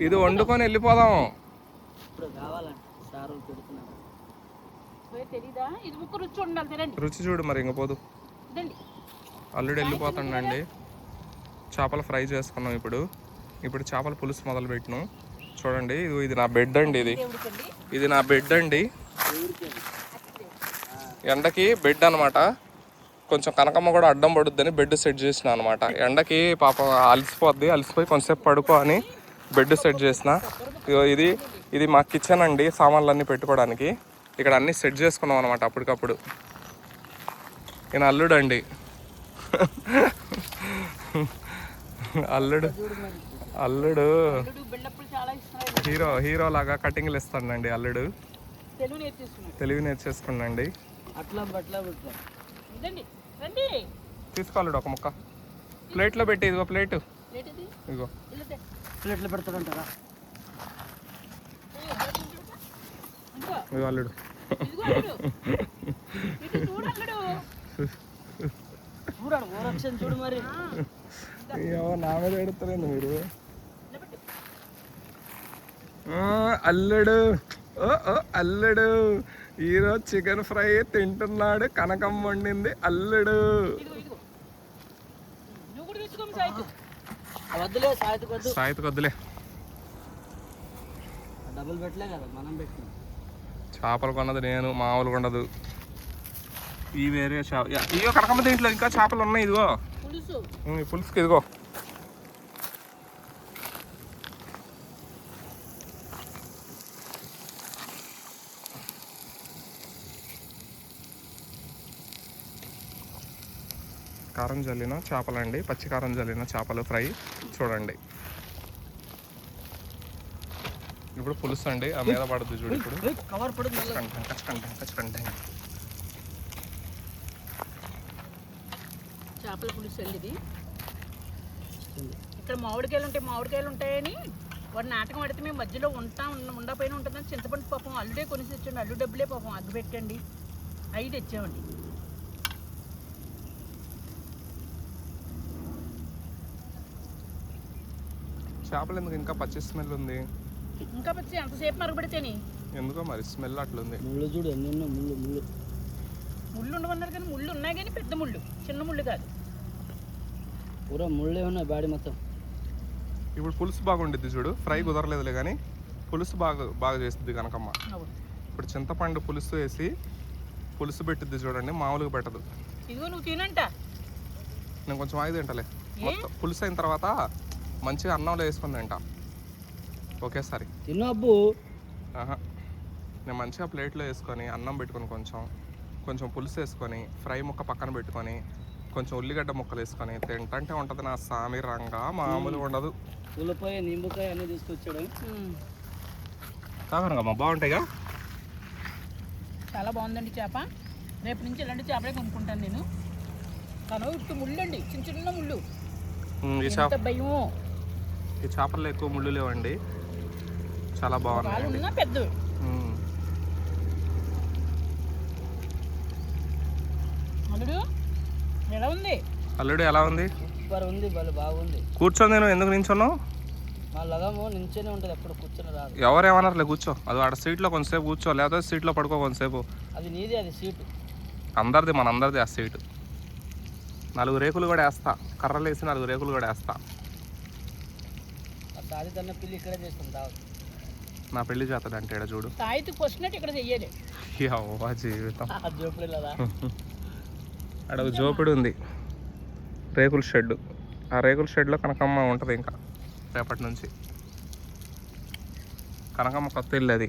ఇది వండుకొని వెళ్ళిపోదాం. రుచి చూడు మరి ఇంక పోదు. అల్లుడు వెళ్ళిపోతాడండి. చేపలు ఫ్రై చేసుకున్నాం. ఇప్పుడు చేపల పులుసు మొదలు పెట్టినాం. చూడండి, ఇది నా బెడ్ అండి. ఇది నా బెడ్ అండి. ఎండకి బెడ్ అనమాట. కొంచెం కనకమ్మ కూడా అడ్డం పడుద్దని బెడ్ సెట్ చేసిన అనమాట. ఎండకి పాపం అలసిపోయి కొంచెంసేపు పడుకో అని బెడ్ సెట్ చేసిన. ఇది మా కిచెన్ అండి, సామాన్లన్నీ పెట్టుకోవడానికి. ఇక్కడ అన్నీ సెట్ చేసుకున్నాం అనమాట అప్పటికప్పుడు. ఈయన అల్లుడు అండి. అల్లుడు హీరో లాగా కటింగ్లు ఇస్తాడండి. అల్లుడు తెలివి నేర్చేసుకున్నాండి. తీసుకోవాలడు ఒక ముక్క ప్లేట్లో పెట్టి. ఇదిగో ప్లేట్, ఇదిగో ప్లేట్లో పెడతాడంటారా? ఇదిగో అల్లుడు. చూడు మరి నా మీద పెడతారండి మీరు. అల్లుడు ఈరోజు చికెన్ ఫ్రై తింటున్నాడు. కనకమ్మ వండింది అల్లుడు. సాయితకు వద్దులే. చేపలు కొన్నది నేను, మామూలుగా ఉండదు. ఈ వేరే ఇదిగో కనకమ్మ దీంట్లో ఇంకా చేపలు ఉన్నాయి. ఇదిగో పులుసుకి ఇదిగో. కారం జల్లిన చేపలండి, పచ్చి కారం జల్లిన చేపలు ఫ్రై చూడండి. ఇప్పుడు పులుసు అండి, ఆ మీద పడుతుంది చూడు. ఇప్పుడు చేపల పులుసు వెళ్ళిది. ఇక్కడ మామిడికాయలు ఉంటాయని వాడు నాటకం ఆడితే మేము మధ్యలో ఉండపోయినా ఉంటుందని చింతపండు పాపం అల్లుడే కొనిసి తెచ్చండి. అల్లు డబ్బులే పాపం అగ్గు పెట్టండి, అవి తెచ్చామండి. చేపలు ఎందుకు ఇంకా పచ్చి స్మెల్ ఉంది? ఇంకా పచ్చి ఎంతసేపు మరగబడితేనే ఎందుకో మరి స్మెల్ అట్లుంది. ముళ్ళు చూడు, ముళ్ళు ఉండమన్నారు కానీ ముళ్ళు ఉన్నాయి కానీ పెద్ద ముళ్ళు, చిన్న ముళ్ళు కాదు. పూరా ముళ్ళే ఉన్నాయి బాడీ మొత్తం. ఇప్పుడు పులుసు బాగుండిద్ది చూడు. ఫ్రై కుదరలేదులే కానీ పులుసు బాగా చేస్తుంది కనకమ్మ. ఇప్పుడు చింతపండు పులుసు వేసి పులుసు పెట్టిద్ది చూడండి, మామూలుగా పెట్టదు. ఇదిగో నువ్వు తినంట, నేను కొంచెం ఆగి తింటలే. మొత్తం పులుసు అయిన తర్వాత మంచిగా అన్నంలో వేసుకుని తింటా ఒకేసారి. తిన్నా అబ్బు. నేను మంచిగా ప్లేట్లో వేసుకొని అన్నం పెట్టుకొని కొంచెం పులుసు వేసుకొని ఫ్రై ముక్క పక్కన పెట్టుకొని కొంచెం ఉల్లిగడ్డ ముక్కలు వేసుకొని తింటంటే ఉంటుంది నా సామి రంగా, మామూలుగా ఉండదు. ఉల్లిపాయ నిమ్మకాయ అన్నీ తీసుకొచ్చాడు. కాకరకమ్మ బాగుంటాయిగా. చాలా బాగుందండి చేప. రేపు నుంచి ఇలాంటి చేపలే కొనుక్కుంటాను నేను. తను ఇటు ముళ్ళు అండి, చిన్న చిన్న ముళ్ళు. భయము. ఈ చేపల్లో ఎక్కువ ముళ్ళు లేవండి, చాలా బాగున్నాయి. పెద్ద అల్లుడు ఎలా ఉంది? సూపర్ ఉంది, బాగుంది. కూర్చొని నేను ఎందుకు నించున్నావు? మా లగము నించొని ఉంటుంది, ఎప్పుడు కూర్చొని రాదు. ఎవరేమన్నారులే కూర్చో. అది ఆడ సీట్లో కొంతసేపు కూర్చో, లేకపోతే సీట్లో పడుకో కొంతసేపు. అది నీది, అది సీటు అందరిది, మనందరిది ఆ సీటు. 4 రేకులు కూడా వేస్తా, కర్రలు వేసి 4 రేకులు కూడా వేస్తా. పెళ్లి ఇక్కడే చేస్తాం. నా పెళ్లి చేస్తాడు అంటే ఇక్కడ చూడు. జీవితం అక్కడ జోపిడి ఉంది, రేకుల షెడ్. ఆ రేకుల షెడ్లో కనకమ్మ ఉంటుంది ఇంకా రేపటి నుంచి. కనకమ్మ కొత్త ఇల్లు అది.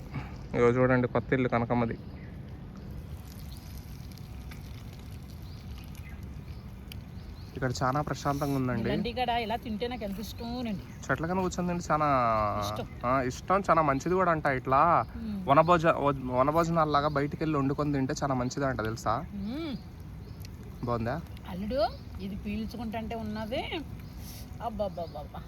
ఇగో చూడండి, కొత్త ఇల్లు కనకమ్మది. ఇక్కడ చాలా ప్రశాంతంగా ఉందండి. చెట్ల కింద కూర్చొని చాలా ఇష్టం, చాలా మంచిది కూడా అంట. ఇట్లా వనభోజనాలు లాగా బయటికి వెళ్ళి వండుకొని తింటే చాలా మంచిది అంట, తెలుసా? బాగుందా అల్లుడు? ఇది పీల్చుకుంటే ఉన్నది. అబ్బాబ్బాబ్బా,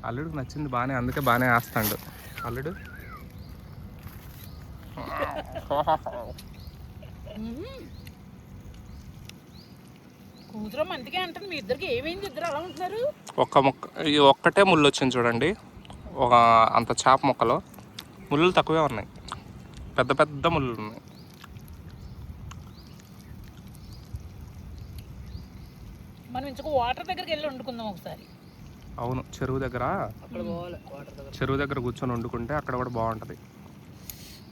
అల్లుడికి నచ్చింది బాగానే, అందుకే బాగానే వేస్తాడు అల్లుడు. కూతురు అందుకే అంటాను మీ ఇద్దరికి ఏమైంది, ఇద్దరు అలా ఉంటున్నారు. ఈ ఒక్కటే ముళ్ళు వచ్చింది చూడండి, ఒక అంత చేప ముక్కలో ముళ్ళు తక్కువే ఉన్నాయి, పెద్ద పెద్ద ముళ్ళు ఉన్నాయి. మనం ఇంచుకు వాటర్ దగ్గరికి వెళ్ళి వండుకుందాం ఒకసారి. అవును, చెరువు దగ్గర అక్కడ పోవాలి వాటర్ దగ్గర. చెరువు దగ్గర కూర్చొని వండుకుంటే అక్కడ కూడా బాగుంటుంది.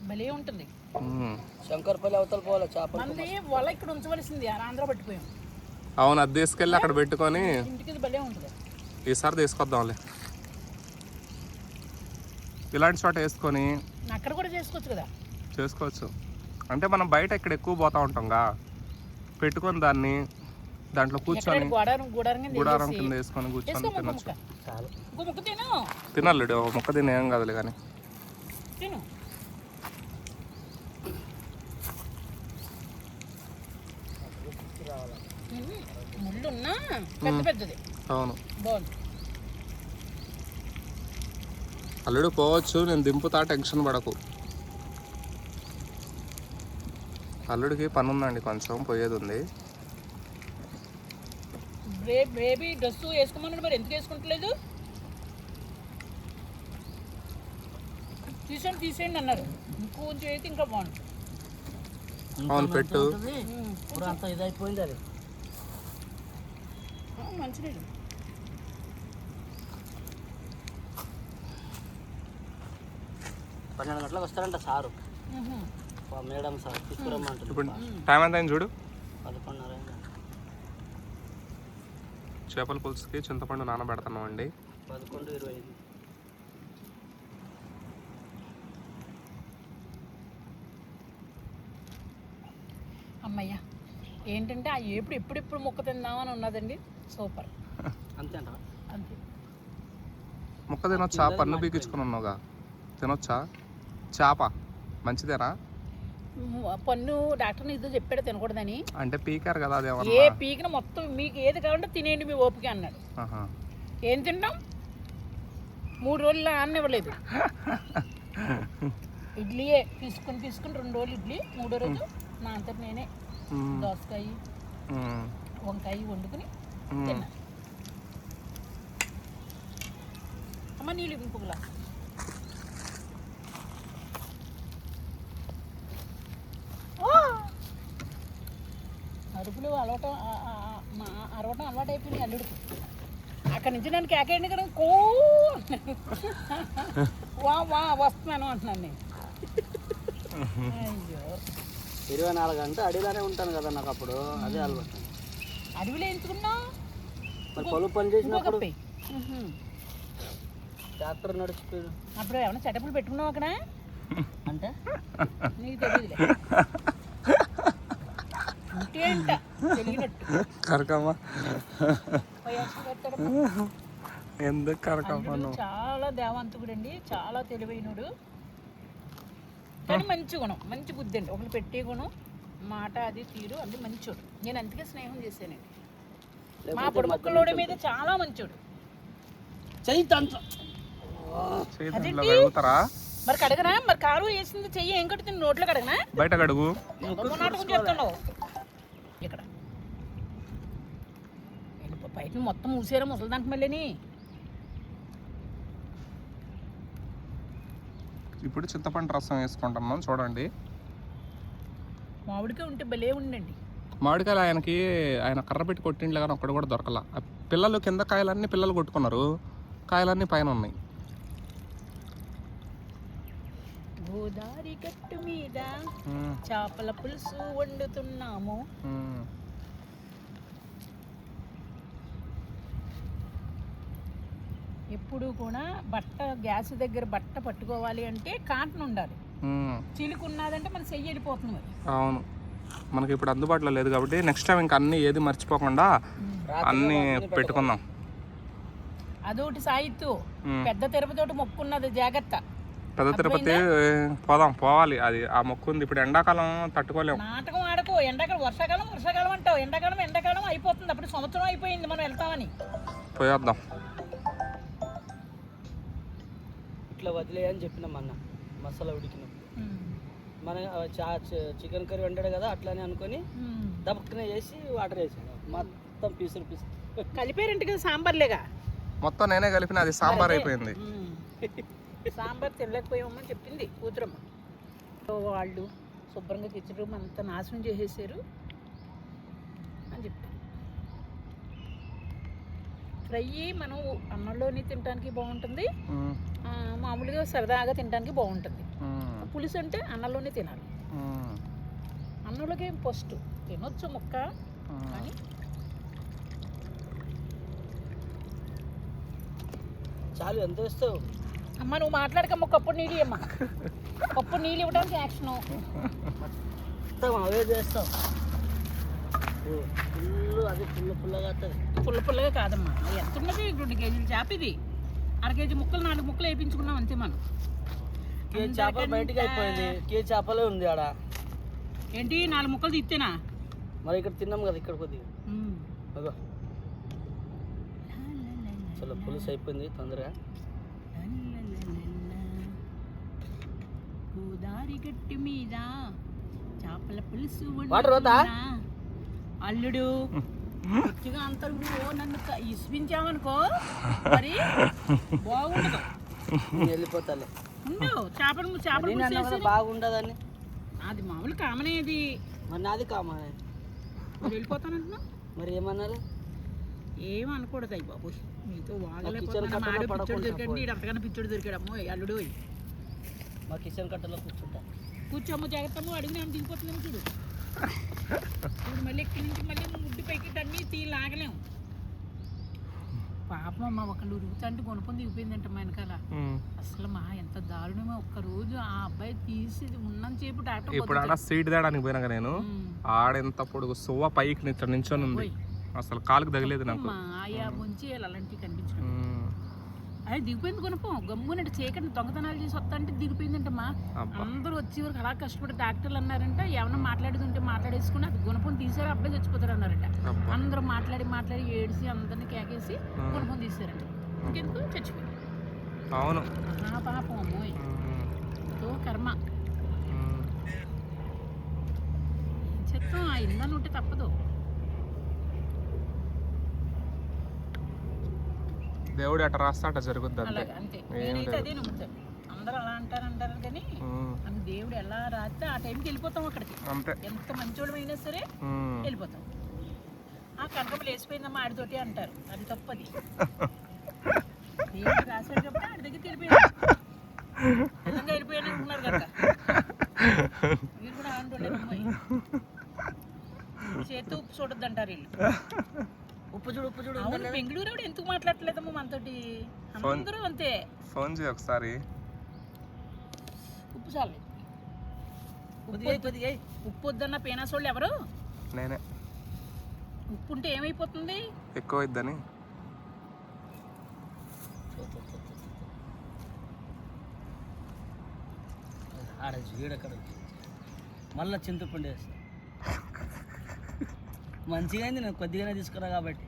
భలే ఉంటుంది. శంకర్పల్లి అవతల పోవాలి చేపలు. మనది వల ఇక్కడ ఉంచవలసింది, ఆంధ్ర పట్టిపోయాం. అవును, అది తీసుకెళ్ళి అక్కడ పెట్టుకొని ఇంటికి ఇది భలే ఉంటుంది. ఈసారి తీసుకొద్దాంలే. ఇలాంటి చోట వేసుకొని అక్కడ కూడా చేసుకోవచ్చు కదా. చేసుకోవచ్చు అంటే మనం బయట ఇక్కడ ఎక్కువ పోతా ఉంటాంగా, పెట్టుకొని దాంట్లో కూర్చొని గుడారం కింద వేసుకొని కూర్చొని తినొచ్చు. తినాలి, ఒక ముక్క తిని ఏం కాదులే కానీ. తిను. ముళ్ళున్నా పెద్ద పెద్దది. అవును, బాగుంది. అల్లుడు పోవచ్చు, నేను దింపుతా, టెన్షన్ పడకు. అల్లుడికి పని ఉందండి, కొంచెం పోయేది ఉంది. బేబీ డ్రెస్ వేసుకోమన్నాడు, మరి ఎందుకు వేసుకుంటలేదు? తీసేయండి అన్నారు. ఇంకొంచెం అయితే ఇంకా బాగుంటుంది. అవును, పెట్టు. ఇప్పుడు అంతా ఇదైపోయింది అది. మంచిది. 12 గంటలకు వస్తారంట సారు, మేడం సార్ తీసుకురమ్మంటారు. ఇప్పుడు టైం ఎంత అయింది చూడు. 11:30 అయింది. చేపల పులుసుకి చింతపండు నానబెడుతున్నాం అండి. 11:20 అయింది. అమ్మయ్య, ఏంటంటే ఆ ఎప్పుడు ముక్క తిందామని ఉన్నదండి. సూపర్. అంతే అంట. అంతే. ముక్క తినొచ్చా? పన్ను పీకించుకుని ఉన్నావుగా, తినొచ్చా? చేప మంచిదేనా? పన్ను డాక్టర్ ఏదో చెప్పాడు తినకూడదని. అంటే పీకారు కదా, అదే ఏ పీకిన మొత్తం మీకు ఏది కావాలంటే తినేయండి మీ ఓపిక అన్నాడు. ఏం తింటాం? 3 రోజులు ఆననివ్వలేదు. ఇడ్లీయే తీసుకుని 2 రోజులు ఇడ్లీ, 3వ రోజు నా అంతటి నేనే దోసకాయ వంకాయ వండుకుని తిన్నా. అమ్మ నీళ్ళు ఇంకొకలా. అరుపులు అరవటం అలవాటు అయిపోయింది అల్లుడికి. అక్కడి నుంచి నన్ను కేకేయండి కదా, కో వా వస్తున్నాను అంటున్నాను నేను. అయ్యో, 24 గంటలు అడవిలోనే ఉంటాను కదా, నాకు అప్పుడు అదే అలవాటు. అడవిలో ఎంచుకున్నావు మరి పొలం పని చేసినప్పుడు ట్రాక్టర్ నడిచిపోయాడు. అప్పుడు ఏమన్నా చెటపులు పెట్టుకున్నావు అక్కడ అంటే నీకు తెలియదులే. ఇంకేంట తెలియనట్టు కరకమ్మ ఎందుకు కరకమ్మ? చాలా దేవంతుడు అండి, చాలా తెలివైనడు, కానీ మంచి గుణం, మంచి బుద్ధి అండి. ఒకరు పెట్టే గుణం, మాట అది తీరు అది మంచోడు. నేను అందుకే స్నేహం చేశానండి. మా పొడుముక్కలోడి మీద చాలా మంచోడు. మరి కడగనా? మరి కారు వేసింది చెయ్యి ఏం కడుతుంది? నోట్లో కడగనా? బయట కడుగు. నాటకం చేస్తున్నావు ఇక్కడ. బయట మొత్తం మూసారా ముసలిదాంట మళ్ళీ. ఇప్పుడు చింతపండు రసం వేసుకుంటున్నాం చూడండి. మామిడికాయ ఉంటే భలే ఉండండి. మామిడికాయలు ఆయన కర్ర పెట్టి కొట్టిండ్లే కానీ ఒక్కడు కూడా దొరకల. పిల్లలు కింద కాయలన్నీ పిల్లలు కొట్టుకున్నారు, కాయలన్నీ పైన ఉన్నాయి. గోదావరి గట్టు మీద చేపల పులుసు వండుతున్నాము. ఎప్పుడు కూడా గ్యాస్ దగ్గర బట్ట పట్టుకోవాలి అంటే కాటన్ ఉండాలి. చిలుకు ఉన్నదంటే మన చెయ్యి వెళ్ళిపోతుంది. మరి అవును, మనకి ఇప్పుడు అందుబాటులో లేదు కాబట్టి నెక్స్ట్ టైం ఇంకా అన్ని ఏది మర్చిపోకుండా అన్ని పెట్టుకుందాం. అదొకటి సాయిత్తు. పెద్ద తిరుపతి మొక్కున్నది, జాగ్రత్త. పెద్ద తిరుపతి పోవాలి, అది ఆ మొక్కు ఉంది. ఇప్పుడు ఎండాకాలం తట్టుకోలేము. నాటకం ఆడకు. ఎండాకాలం వర్షాకాలం అంటావు. ఎండాకాలం అయిపోతుంది. అప్పుడు సంవత్సరం అయిపోయింది మనం వెళ్తామని. పోయేద్దాం. ఇట్లా వదిలేయని చెప్పినాం అన్న మసాలా ఉడికినప్పుడు. మన చికెన్ కర్రీ వండాడు కదా అట్లానే అనుకొని దబ్బునే చేసి వాటర్ వేసాడు మొత్తం పీసులు కలిపారంటే కదా సాంబార్లేగా. మొత్తం నేనే కలిపిన, అది సాంబార్ అయిపోయింది. సాంబార్ తినలేకపోయామని చెప్పింది కూతురమ్మ. వాళ్ళు శుభ్రంగా కిచెన్ రూమ్ అంతా నాశనం చేసేసారు అని చెప్పారు. ఫ్రై మనం అన్నంలోని తినడానికి బాగుంటుంది, మామూలుగా సరదాగా తినడానికి బాగుంటుంది. పులుసు అంటే అన్నంలోనే తినాలి. అన్నంలోకి ఫస్ట్ తినొచ్చు ముక్క, కానీ చాలు. ఎంత వేస్తావు అమ్మ? నువ్వు మాట్లాడకమ్మ. కప్పుడు నీళ్ళు అమ్మ, కప్పుడు నీళ్ళు ఇవ్వడానికి యాక్షను మొత్తం అవే చేస్తావు. ఫుల్ అది పుల్లగా వస్తుంది. పుల్లగా కాదమ్మా. ఎంత ఉన్నది? 2 కేజీలు చేప ఇది. 1/2 కేజీ ముక్కలు 4 ముక్కలు వేయించుకున్నాం అంతే మనం. కేజీ చేపలు బయటకి అయిపోయింది. కేజీ చేపలే ఉంది ఆడ. ఏంటి 4 ముక్కలు తీస్తేనా? మరి ఇక్కడ తిన్నాం కదా, ఇక్కడ కొద్దిగా అదో చలో పులుసు అయిపోయింది తొందరగా. గోదారి గట్టి మీద చేపల పులుసు వాటర్ పోతా అల్లుడు. మంచిగా అంతరు నన్ను ఇసిపించామనుకో మరి బాగుండదు. వెళ్ళిపోతాలే. చేపలు బాగుండదని అది మామూలు కామనేది. మరి నాది కామనే. మరి వెళ్ళిపోతానంటున్నా. మరి ఏమన్నారు? ఏమనకూడదు. అయ్యి బాబు మీతో వాగలేకపోతున్నాడు. అంతకన్నా పిచ్చోడు దొరికాడు. అమ్మో అల్లుడు మా కిచెన్ కట్టలో కూర్చుంటా. కూర్చోమ్మ జాగ్రత్తమ్మ. అడిగి నేను దిగిపోతున్నాను చూడు. ఇప్పుడు మళ్ళీ ఇక్కడి నుంచి మళ్ళీ ముడ్డు పైకి అన్నీ లాగలేము. పాపం అమ్మ ఒకళ్ళు ఉరుగుతుంటే కొనుక్కొని దిగిపోయిందంట మా వెనకాల. అసలు మా ఎంత దారుణమో. ఒక్కరోజు ఆ అబ్బాయి తీసి ఉన్నంతసేపు డాక్టర్ ఇప్పుడు ఆడ సీట్ తేడానికి పోయినాక నేను ఆడెంత పొడుగు సువ్వ పైకి నించొని ఉంది. అసలు కాలుకు తగిలేదు నాకు. ఆయా ముంచి అలాంటివి కనిపించడం. అది దిగిపోయింది కొనుక్కో. గమ్మునంటే చీకటి దొంగతనాలు చేసి వస్తా అంటే దిగిపోయిందంటమ్మా. అందరూ వచ్చే వరకు అలా కష్టపడి డాక్టర్లు అన్నారంట ఏమన్నా మాట్లాడుతుంటే మాట్లాడేసుకుని అది గుణపం తీసారు, అబ్బాయి చచ్చిపోతారు అన్నారంట. అందరూ మాట్లాడి ఏడిసి అందరినీ కేకేసి గుణపం తీసారంట. ఇంకెందుకు చచ్చిపోయింది. అవును పాపం అమ్మోయ్ తో కర్మ. చెత్తం ఆ ఇందని ఉంటే తప్పదు. దేవుడు అట్ట రాస్తా అట్ట జరుగుద్ది. అంతే. నేనైతే అదే నమ్ముతాను. అందరూ అలా అంటారు కానీ అని దేవుడు ఎలా రాస్తే ఆ టైంకి వెళ్ళిపోతాం అక్కడికి. ఎంత మంచోడు అయినా సరే వెళ్ళిపోతాం. ఆ కనకం లేచిపోయిందమ్మా ఆడితోటి అంటారు. అది తప్పది. దేవుడు రాశాడు కాబట్టి ఆడి దగ్గరికి వెళ్ళిపోయాడు. నిజంగా వెళ్ళిపోయాను అనుకున్నారు కదా మీరు కూడా అంటుండేది. అమ్మాయి చేతి ఉప్పు చూడొద్దు అంటారు వీళ్ళు. ఉప్పు చూడు. అవును, బెంగళూరు ఆవిడ ఎందుకు మాట్లాడలేదమ్మా మనతోటి? అందరూ అంతే. ఫోన్ చేయి ఒకసారి. ఉప్పు చాలు. ఉప్పు వద్దన్న పేనాసోళ్ళు ఎవరు? నేనే. ఉప్పు ఉంటే ఏమైపోతుంది? ఎక్కువ ఇద్దని. ఆడ జీడక్కడ మళ్ళీ చింతపండు వేస్తా. మంచిగా అయింది. నేను కొద్దిగానే తీసుకురా కాబట్టి.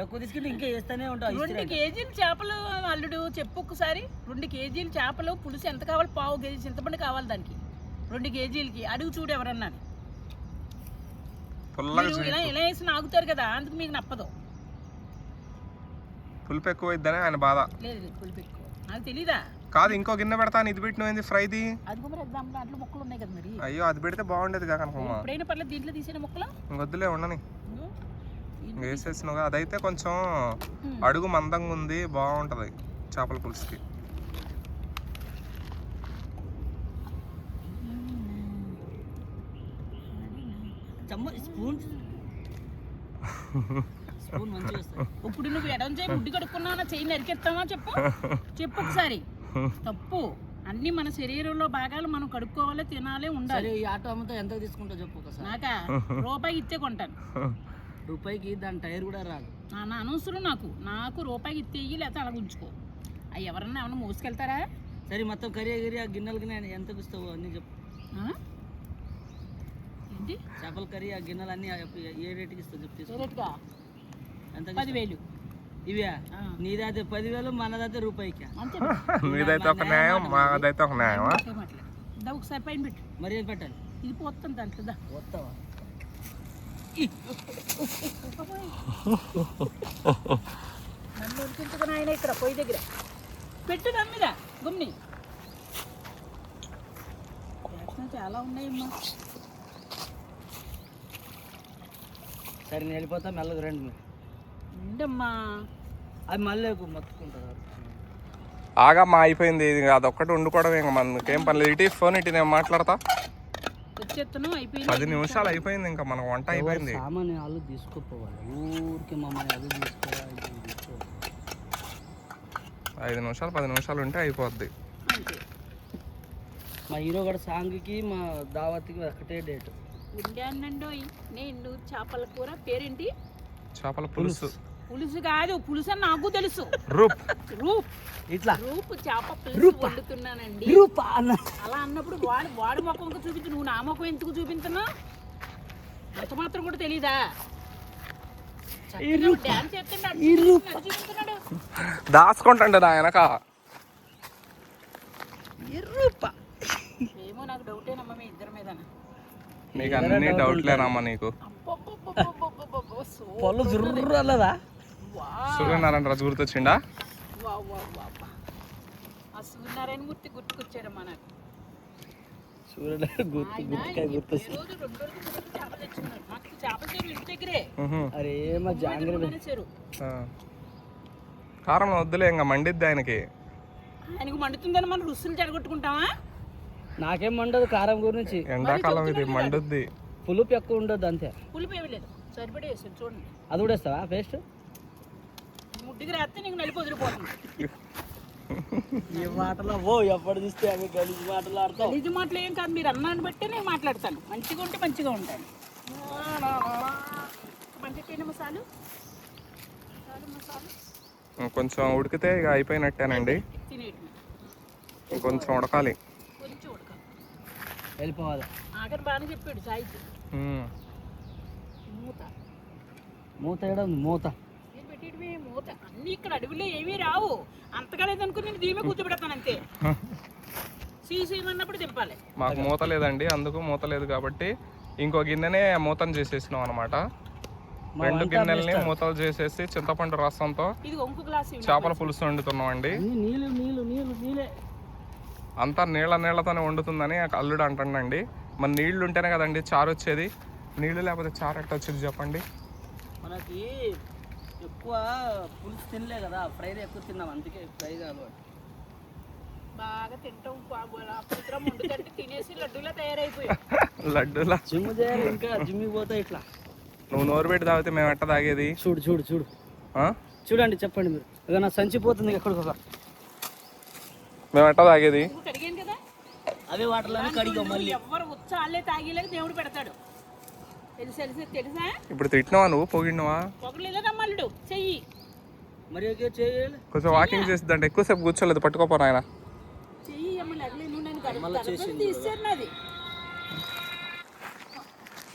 ఎక్కువ తీసుకుంటే ఇంకా వేస్తానే ఉంటావు. 2 కేజీలు చేపలు అల్లుడు చెప్పు ఒకసారి. 2 కేజీలు చేపలు పులుసు ఎంత కావాలి? 1/2 కేజీ చింతపండు కావాలి దానికి. 2 కేజీలకి అడుగు చూడు ఎవరన్నా. ఇలా వేసి నాగుతారు కదా, అందుకు మీకు నప్పదు. పులుపు ఎక్కువ ఇద్దని ఆయన బాధ. లేదు పులుపు ఎక్కువ. నాకు తెలీదా? కాదు ఇంకో గిన్నె పెడతాను. ఇది పెట్టినది ఫ్రైది. అది మరి దాంట్లో ముక్కలు ఉన్నాయి కదా మరి. అయ్యో అది పెడితే బాగుండేది కనుకమ్మ. ఎప్పుడైనా పర్లేదు దీంట్లో తీసిన ముక్కలు వద్దులే ఉండని. వేసేసినగా అదైతే కొంచెం అడుగు మందంగా ఉంది, బాగుంటది చేపల పులుసుకి. ఇప్పుడు నువ్వు ఎడం చేయి ముడ్డి కడుక్కున్నావా, చెయ్యి నరికెత్తావా? చెప్పు ఒకసారి. తప్పు. అన్ని మన శరీరంలో భాగాలు మనం కడుక్కోవాలి, తినాలి, ఉండాలి. ఈ ఆటో అమ్మతో ఎంత తీసుకుంటావు చెప్పు ఒకసారి. నాకా రూపాయికి ఇచ్చే కొంటాను. రూపాయికి దాని టైర్ కూడా రాదు. నా అనవసరం. నాకు రూపాయికి ఇచ్చేయి, లేకపోతే అలా ఉంచుకో. అవి ఎవరన్నా ఏమన్నా మోసుకెళ్తారా? సరే మొత్తం కర్రీ ఆ గిన్నెలకి నేను ఎంత ఇస్తావు అన్నీ చెప్పు. ఏంటి చేపల కర్రీ ఆ గిన్నెలు అన్నీ ఏ రేటుకి ఇస్తావు చెప్పు. రేటుగా ఎంత? 10,000. ఇవే నీదైతే 10,000, మనదైతే రూపాయికి. మీదైతే ఒక న్యాయం, మాదైతే ఒక న్యాయం. దా ఒకసారి పైన పెట్టు. మరి ఏం పెట్టాలి? ఇది పోతాం దాంట్లో దా. వస్తావా? నన్ను ఉడికించుకుని ఆయన ఇక్కడ పొయ్యి దగ్గర పెట్టు దాని మీద గుమ్ని. చాలా ఉన్నాయమ్మా. సరే నేను వెళ్ళిపోతా, మెల్లగా రండి మీరు. ఉండమ్మా. అది మళ్ళీ మొత్తుకుంటారు. ఆగమ్మా, అయిపోయింది. ఇది అదొక్కటి వండుకోవడం ఇంకా మనకేం పని లేదు. ఇటు ఫోన్ ఇటు నేను మాట్లాడతా. వచ్చేస్తాను. అయిపోయింది. 10 నిమిషాలు అయిపోయింది, ఇంకా మన వంట అయిపోయింది. సామాన్య వాళ్ళు తీసుకోపోవాలి, ఊరికి మమ్మల్ని అది తీసుకోవాలి. 5 నిమిషాలు 10 నిమిషాలు ఉంటే అయిపోద్ది. అంతే. మా హీరో కూడా సాంగ్కి మా దావత్కి ఒకటే డేట్. ఉండానండోయ్ నేను చేపల కూర. పేరేంటి? చేపల పులుసు. పులుసు కాదు, పులుసు అని నాకు తెలుసు. రూప్ రూప్ ఇట్లా రూప్ చేప పులుసు వండుతున్నానండి. రూపా అన్న. అలా అన్నప్పుడు వాడి ముఖం చూపించు, నువ్వు నా ముఖం ఎందుకు చూపించున్నావు? అంత మాత్రం కూడా తెలీదా? డాన్స్ చేస్తున్నాడు. దాచుకుంటాండి నా వెనక. ఏమో నాకు డౌటేనమ్మా మీ ఇద్దరి మీద. నీకు అన్ని డౌట్లేనమ్మా నీకు. పొల్లు జుర్రు అల్లదా? సూర్యనారాయణ రాజు గుర్తొచ్చిండా? ఆ సూర్యనారాయణ మూర్తి గుర్తుకొచ్చారమ్మా నాకు. అరే మా జాంగ్రత్త. కారం వద్దులే, ఇంకా మండిద్ది ఆయనకి. ఆయనకు మండుతుందని మనం రుసులు చెడగొట్టుకుంటావా? నాకేం మండదు కారం గురించి. ఎండాకాలం ఇది మండుద్ది. పులుపు ఎక్కువ ఉండదు అంతే. పులుపు ఏమి లేదు, సరిపడే వేసాను చూడండి. అది కూడా వేస్తావా పేస్ట్? ముడ్డికి రాస్తే నీకు నలిపి వదిలిపోతుంది. ఏ మాటలో ఓ ఎప్పుడు చూస్తే అవి గలీజ్ మాటలు ఆడతావు. గలీజ్ మాటలు ఏం కాదు, మీరు అన్నాన్ని బట్టి నేను మాట్లాడతాను. మంచిగా ఉంటే మంచిగా ఉంటాను. మంచిగా మసాలు కొంచెం ఉడికితే ఇక అయిపోయినట్టేనండి. తినేయటం. ఇంకొంచెం ఉడకాలి. కొంచెం ఉడకాలి. వెళ్ళిపోవాలి. ఆఖరి బాగానే చెప్పాడు సాయికి. మూత మూత వేయడం మూత నేను పెట్టేయడమే మూత. అన్నీ ఇక్కడ అడవిలో ఏమీ రావు. అంతగా లేదనుకుని నేను దీమే కూర్చోబెడతాను అంతే. సీసీమన్నప్పుడు దింపాలి. మాకు మూత లేదండి, అందుకు మూత లేదు కాబట్టి ఇంకో గిన్నెనే మూతను చేసేసినాం అనమాట. 2 గిన్నెల్ని మూతలు చేసేసి చింతపండు రసంతో చేపల పులుసు వండుతున్నాం అండి. అంతా నీళ్ళతోనే వండుతుందని అల్లుడు అంటాడండి. మన నీళ్లు ఉంటేనే కదండి చారు వచ్చేది. నీళ్లు లేకపోతే చారు ఎట్ట వచ్చేది చెప్పండి? మనకి ఎక్కువ పులుసు తినలే కదా, ఫ్రైడ్ ఎక్కువ తిన్నాం, అందుకే ఫ్రై అలవాటు. బాగా తింటాం. తినేసి లడ్డూలా తయారైపోయాయి. లడ్డూలా జిమ్ చేయాలి, ఇంకా జిమ్కి పోతా ఇట్లా. నువ్వు నోరు పెట్టి తాగితే మేము ఎట్ట తాగేది? చూడు చూడు చూడు చూడండి, చెప్పండి మీరు. ఇక నా సంచిపోతుంది ఎక్కడికొక. మేము ఎట్ట తాగేది? కడిగాను కదా, అవే వాటర్లోనే కడిగా మళ్ళీ. ఎవరు ఉచ్చాలే తాగేలాగా దేవుడు పెడతాడు. తెలుసా? ఇప్పుడు తిట్టినవా నువ్వు? పొగిడినవా? పొగలేదా మల్లుడు? చెయ్యి మరి చేయాలి. కొంచెం వాకింగ్ చేసిద్దంటే ఎక్కువసేపు కూర్చోలేదు. పట్టుకోపోను ఆయన. చెయ్యి అమ్మ లగ్లే. నువ్వు నేను తీసాను నాది.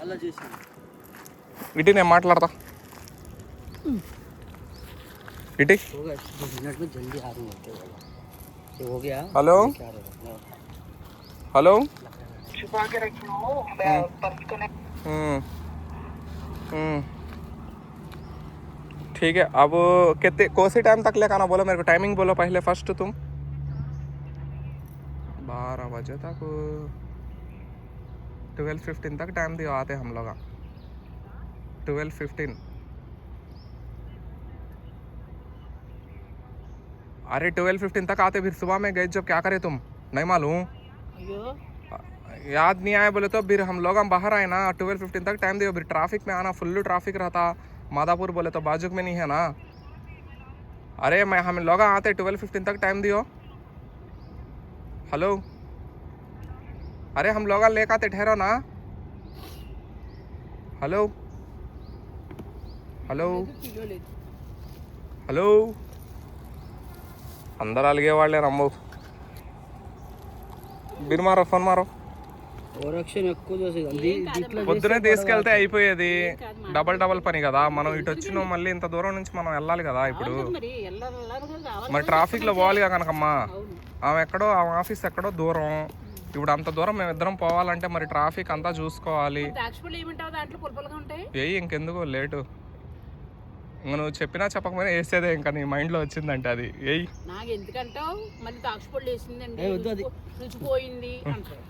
అలా చేసింది. ఇటీ నేను మాట్లాడతా. ఇటీ జల్దీ హలో हेलो ठीक है. अब कितने कौन से टाइम तक लेकर आना बोलो मेरे को? टाइमिंग बोलो पहले फर्स्ट तुम. 12 बजे तक 12:15 तक टाइम दिया आते हम लोग. 12:15. अरे 12:15 तक आते, फिर सुबह में गए जब क्या करे तुम? नहीं मालूम? याद नहीं आया बोले तो फिर हम लोग बाहर आए ना. 12:15 तक टाइम दियो. फिर ट्रैफिक में आना, फुल ट्रैफिक रहता. मादापुर बोले तो बाजू में नहीं है ना. अरे मैं हम लोग आते 12:15 तक टाइम दियो. हेलो, अरे हम लोग लेकर आते, ठहरो ना. हेलो हेलो हेलो अंदर अलगे वाले रम्बो. బిర్ మారో, ఫోన్ మారో. పొద్దునే తీసుకెళ్తే అయిపోయేది. డబల్ పని కదా. మనం ఇటు వచ్చినాం, మళ్ళీ ఇంత దూరం నుంచి మనం వెళ్ళాలి కదా. ఇప్పుడు మరి ట్రాఫిక్ లో పోవాలిగా కనకమ్మా. ఆమె ఎక్కడో, ఆమె ఆఫీస్ ఎక్కడో దూరం. ఇప్పుడు అంత దూరం మేము ఇద్దరం పోవాలంటే మరి ట్రాఫిక్ అంతా చూసుకోవాలి. ద్రాక్షపళ్ళు ఏమంటావు దాంట్లో పులపలుగా ఉంటాయి. ఏయి ఇంకెందుకు లేటు, ఇంకా నువ్వు చెప్పినా చెప్పకపోయినా వేసేదే, ఇంకా నీ మైండ్లో వచ్చిందంటే అది ఏయ్. నాకు ఎందుకంటావు మళ్ళీ ద్రాక్షపళ్ళు వేసిందండి రుచిపోయింది అంటారు.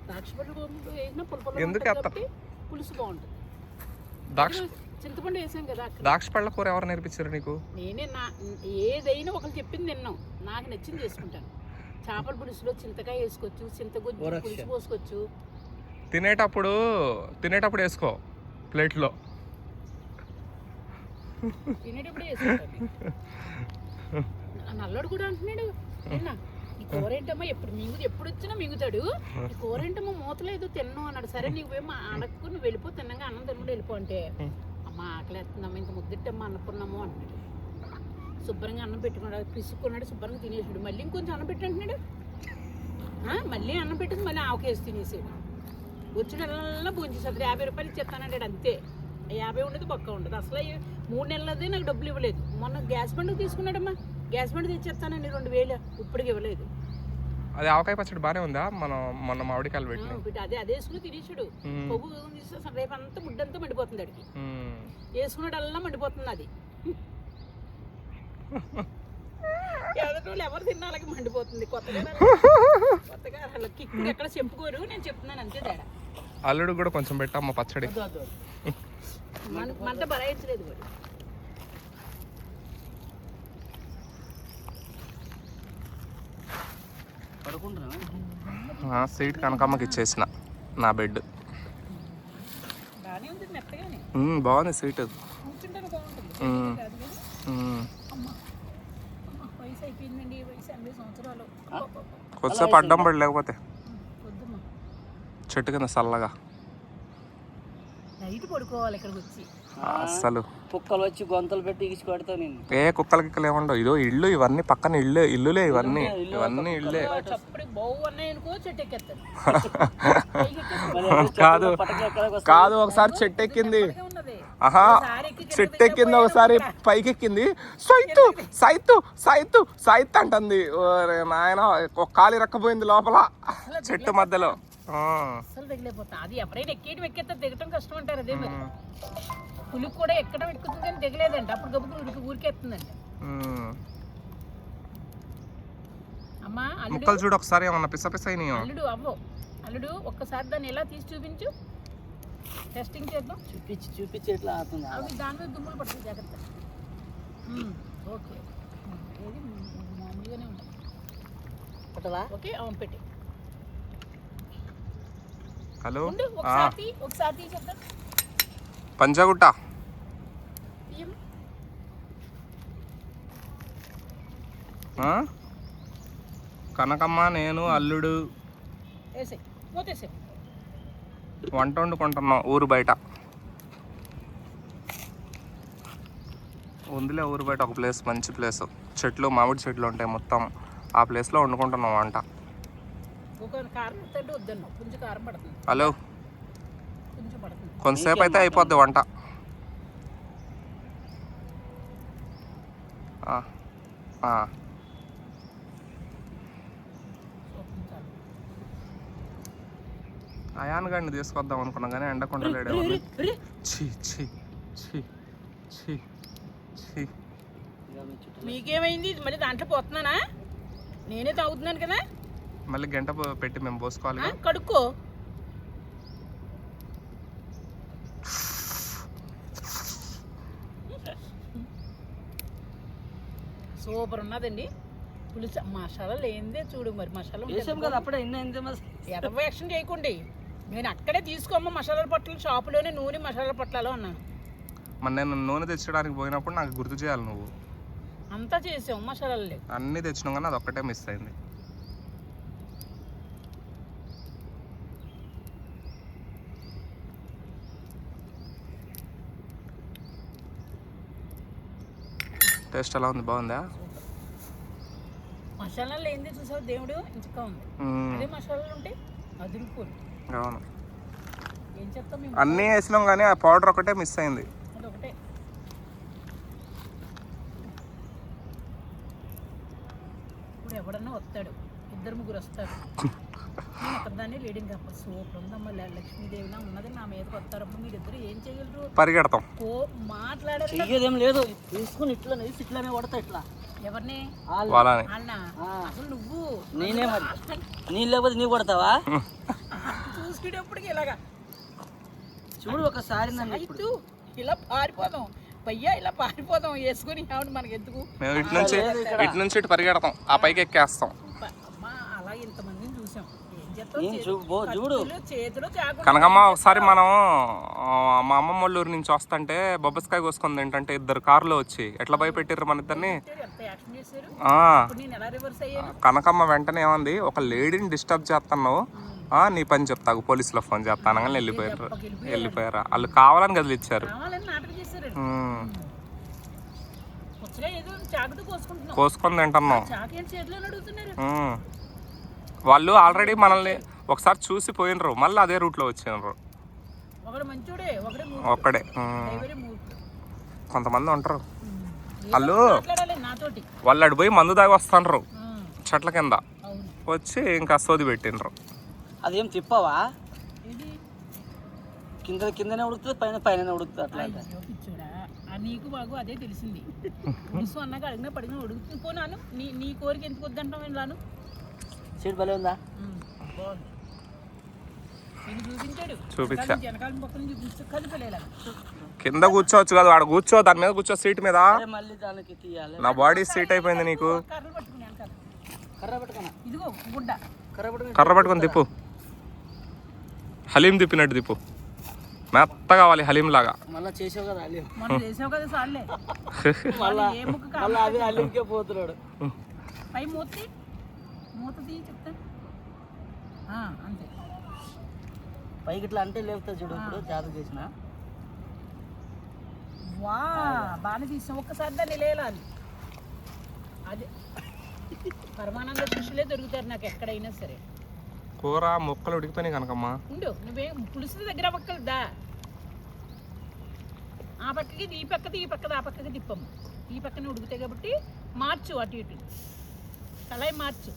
ద్రాక్షపళ్ళు వేసినా ఎందుకు పులపలు పులుసు బాగుంటుంది. చింతపండు వేసాం కదా. ద్రాక్ష పళ్ళ కూర ఎవరు నేర్పించారు నీకు? నేనే ఏదైనా ఒకరు చెప్పింది తిన్నాం, నాకు నచ్చింది చేసుకుంటాను. చేపల పులుసులో చింతకాయ వేసుకోవచ్చు, చింతగుజ్జు పులుసు పోసుకోవచ్చు. తినేటప్పుడు వేసుకో ప్లేట్లో. తినేటప్పుడు వేసుకుంటాను. నల్లోడు కూడా అంటున్నాడు నిన్న, ఈ కూర ఏంటమ్మా ఎప్పుడు వచ్చినా మింగుతాడు, ఈ కూర ఏంటమ్మా మూతలేదు తిన్నావు అన్నాడు. సరే నువ్వేమో అడక్కు, నువ్వు వెళ్ళిపో, తిన్నాగా అన్నం తినకుండా వెళ్ళిపో అంటే, అమ్మ ఆకలి వేస్తుందమ్మా ఇంక ముద్దిట్టమ్మా అన్నప్పుడున్నాము అంటున్నాడు. శుభ్రంగా అన్నం పెట్టుకున్నాడు, పిసుక్కున్నాడు, శుభ్రంగా తినేసాడు. మళ్ళీ ఇంకొంచెం అన్నం పెట్టి అంటున్నాడు. మళ్ళీ అన్నం పెట్టింది, మళ్ళీ ఆవకేసి తినేసాడు. వచ్చినల్లా భోంచేసాడు. 50 రూపాయలు ఇచ్చేస్తానంటాడు అంతే. 50 ఉండదు, పక్క ఉండదు. అసలు 3 నెలలదే నాకు డబ్బులు ఇవ్వలేదు. మొన్న గ్యాస్ బండ్కి తీసుకున్నాడమ్మా, గ్యాస్ బండ్ తెచ్చేస్తానండి 2000, ఇప్పటికి ఇవ్వలేదు. అది ఆవకాయ పచ్చడి బాగానే ఉందా? మొన్న మామిడికాయలు పెట్టి అదే వేసుకుని తినేసాడు. పొగ్గు రేపు అంతా ముడ్డంతా మండిపోతుంది అడిగి, వేసుకున్నాడల్లా మండిపోతుంది. అది ఎదటోళ్ళు ఎవరు తిన్నా అలాగే మండిపోతుంది. కొత్తగా కిక్కుడు ఎక్కడ చెప్పుకోరు, నేను చెప్తున్నాను అంతే తేడా. అల్లుడు కూడా కొంచెం పెట్టమ్మా పచ్చడి. మంట భరాయించలేదు వాడు. సీట్ కనకమ్మకి ఇచ్చేసిన, నా బెడ్ బాగానే ఉంది, మెత్తగానే బాగుంది సీట్. కూర్చుంటాను బాగుంటుంది. వయసు అయిపోయిందండి, వయసు 80 సంవత్సరాలు. కొద్దిసేపు అడ్డం పడి లేకపోతే చెట్టు కింద చల్లగా నైట్ పడుకోవాలి ఇక్కడికి వచ్చి. అసలు కుక్కలు వచ్చి గొంతలు పెట్టి ఇచ్చి కొడతావు నేను. కుక్కలు గిక్కలు ఏమండవు. ఇదో ఇల్లు, ఇవన్నీ పక్కన ఇల్లులే, ఇవన్నీ ఇల్లే. చప్పుడు బావు అన్నాయి అనుకో చెట్టు ఎక్కేస్తాను. కాదు ఒకసారి చెట్టు ఎక్కింది, చెట్టు ఎక్కింది, ఒకసారి పైకి ఎక్కింది, సైతు సైతు సైతు సైత్ అంటుంది. నాయన కాలి రక్కపోయింది లోపల చెట్టు మధ్యలో. అసలు తగిలిపోతా. అది ఎవరైనా ఎక్కేస్తే దిగటం కష్టం అంటారు. అదే మరి పులికి కూడా ఎక్కడం ఎక్కుతుంది కానీ దిగలేదంట. అప్పుడు గబ్బుకు ఊరికేస్తుందంట. అమ్మా ముక్కలు చూడు ఒకసారి, ఏమన్నా పిస పిస అయినాయో. అల్లుడు ఒక్కసారి దాన్ని ఎలా తీసి చూపించు, టెస్టింగ్ చేద్దాం. చూపించి ఎట్లా ఆడుతుంది. అవి దాని మీద దుమ్ములు పడుతుంది, జాగ్రత్త. ఓకే, ఏది మామూలుగానే ఉంటుంది. ఓకే, అవును పెట్టి. హలో, ఒకసారి చెప్తాం. పంజాగుట్ట కనకమ్మ, నేను, అల్లుడు వంట వండుకుంటున్నాం ఊరు బయట. ఉందిలే ఊరు బయట ఒక ప్లేస్, మంచి ప్లేస్, చెట్లు, మామిడి చెట్లు ఉంటాయి మొత్తం. ఆ ప్లేస్లో వండుకుంటున్నాం వంట. హలో, కొంతసేపు అయితే అయిపోద్ది వంట. అయాన్ గారిని తీసుకొద్దాం అనుకున్నాం కానీ ఎండకుండా లేడే. మీకేమైంది? మళ్ళీ దాంట్లో పోతున్నానా? నేనే తాగుతున్నాను కదా. మళ్ళీ గంట పెట్టి మేము పోసుకోవాలి. కడుక్కో. సూపర్ ఉన్నదండి పులుసు. మసాలా లేనిదే చూడు, మరి మసాలా కదా అప్పుడే ఎదవ యాక్షన్ చేయకండి. నేను అక్కడే తీసుకోమ్మ మసాలా పట్టలు, షాపులోనే నూనె మసాలా పట్టాలో అన్నాను. మరి నేను నూనె తెచ్చడానికి పోయినప్పుడు నాకు గుర్తు చేయాలి నువ్వు. అంతా చేసావు, మసాలాలు లేవు. అన్నీ తెచ్చినాం కానీ అది ఒక్కటే మిస్ అయింది. టేస్ట్ ఎలా ఉంది? బాగుందా? మసాలాలు ఏంది చూసావు దేవుడు, ఇంచుగా ఉంది. అదే మసాలాలు ఉంటే అదిరిపోదు. అవును, ఏం చెప్తాం, అన్నీ వేసినాం కానీ ఆ పౌడర్ ఒకటే మిస్ అయింది. అదొకటే. ఇప్పుడు ఎవడన్నా వస్తాడు, 2-3 వస్తారు. వరదాన్ని లేడింగ్ అప్ప సూపర్ ఉందమ్మా. లక్ష్మీదేవిలా ఉన్నది నా మీదకి వస్తారమ్మా. మీరిద్దరు ఏం చేయగలరు? పరిగెడతాం. మాట్లాడారు. చెయ్యేదేం లేదు, తీసుకుని ఇట్లానే ఇట్లానే కొడతా ఇట్లా. ఎవరిని? వాళ్ళని. వాళ్ళ అసలు నువ్వు నేనే మరి నేను లేకపోతే నీ కొడతావా? చూసుకునేప్పటికి ఇలాగా చూడు ఒకసారి నన్ను ఇటు ఇలా పారిపోదాం పయ్యా, ఇలా పారిపోదాం వేసుకుని ఆవిడ మనకి ఎందుకు? మేము ఇటు నుంచి ఇటు పరిగెడతాం, ఆ పైకి ఎక్కేస్తాం. అమ్మా అలా ఇంతమందిని చూసాం. ఏం చేస్తాం? చూడు చేతిలో చాకు. కనకమ్మ ఒకసారి మనం మా అమ్మమ్మ వాళ్ళ ఊరు నుంచి వస్తుంటే బొబ్బస్కాయ కోసుకుంది ఏంటంటే 2 కార్లు వచ్చి ఎట్లా భయపెట్టారు మన ఇద్దరిని. ఎంత యాక్షన్ చేశారు. ఆ, నేను ఎలా రివర్స్ అయ్యాను? కనకమ్మ వెంటనే ఏమంది, ఒక లేడీని డిస్టర్బ్ చేస్తున్నావు, నీ పని చెప్తాకు పోలీసులో ఫోన్ చేస్తాను అని వెళ్ళిపోయారు. వాళ్ళు కావాలని కదిలిచ్చారు. కావాలని నాటకం చేశారు. కొత్తగా ఏదో చాకుతో కోసుకుంటున్నాం. కోసుకొని తింటున్నాం. చాకు ఏంటి చేతిలో అడుగుతున్నారు. వాళ్ళు ఆల్రెడీ మనల్ని ఒకసారి చూసి పోయినరు, మళ్ళీ అదే రూట్లో వచ్చినారు. ఒకడు మంచోడే, ఒక్కడే. కొంతమంది ఉంటారు వాళ్ళు నాతోటి. వాళ్ళు అడిపోయి మందు దాగి వస్తాండ్రు చెట్ల కింద అవును. వచ్చి ఇంకా సోది పెట్టినరు. అదేం తిప్పవా? ఇది కిందనే ఉడుకుతుంది, పైన ఉడుకుతుంది. అట్లా అయ్యో పిచ్చోడా, నీకు బాగు అదే తెలిసింది. పులుసు అన్నాక అడిగినా పడిగినా ఉడుకుతుంది. పోనాను నీ కోరిక ఎందుకు వద్దంటావు? వెళ్ళాను. సీట్ భలే ఉందా? బాగుంది. నేను చూపించా. వెనకాల పక్కన చూపించు కలిపలేలా. కింద కూర్చోవచ్చు కదా, ఆడ కూర్చో, దాని మీద కూర్చో, సీట్ మీద. మళ్ళీ దానికి తీయాలి. నా బాడీ సీట్ అయిపోయింది నీకు. కర్రలు పట్టుకుని వెనకాల. కర్ర పట్టుకున్నా. ఇదిగో గుడ్డ. కర్ర పట్టుకొని తిప్పు, హలీం తిప్పినట్టు తిప్పు. మెత్త కావాలి హలీం లాగా. మళ్ళీ చేసావు కదా అలీం. మనం చేసావు కదా సార్లే. మళ్ళీ ఏ ముక్క మళ్ళీ అదే అలీంకే పోతున్నాడు. పై మూత తీ చెప్తా. అంతే. పైకి ఇట్లా అంటే లేపుతా చూడు. ఇప్పుడు జాతర చేసిన వా బాగానే తీసాం. ఒక్కసారి దాన్ని లేలాలి. అదే పరమానంద దృష్టిలే దొరుకుతారు నాకు ఎక్కడైనా సరే. కూర ముక్కలు ఉడికిపోయినాయి కనకమ్మా. ఉండు, నువ్వే పులుసు దగ్గర పక్కలదా. ఆ పక్కకి ఈ పక్కది, ఈ పక్కది ఆ పక్కకి తిప్పము. ఈ పక్కనే ఉడుకుతాయి కాబట్టి మార్చు, అటు ఇటు కళాయి మార్చు.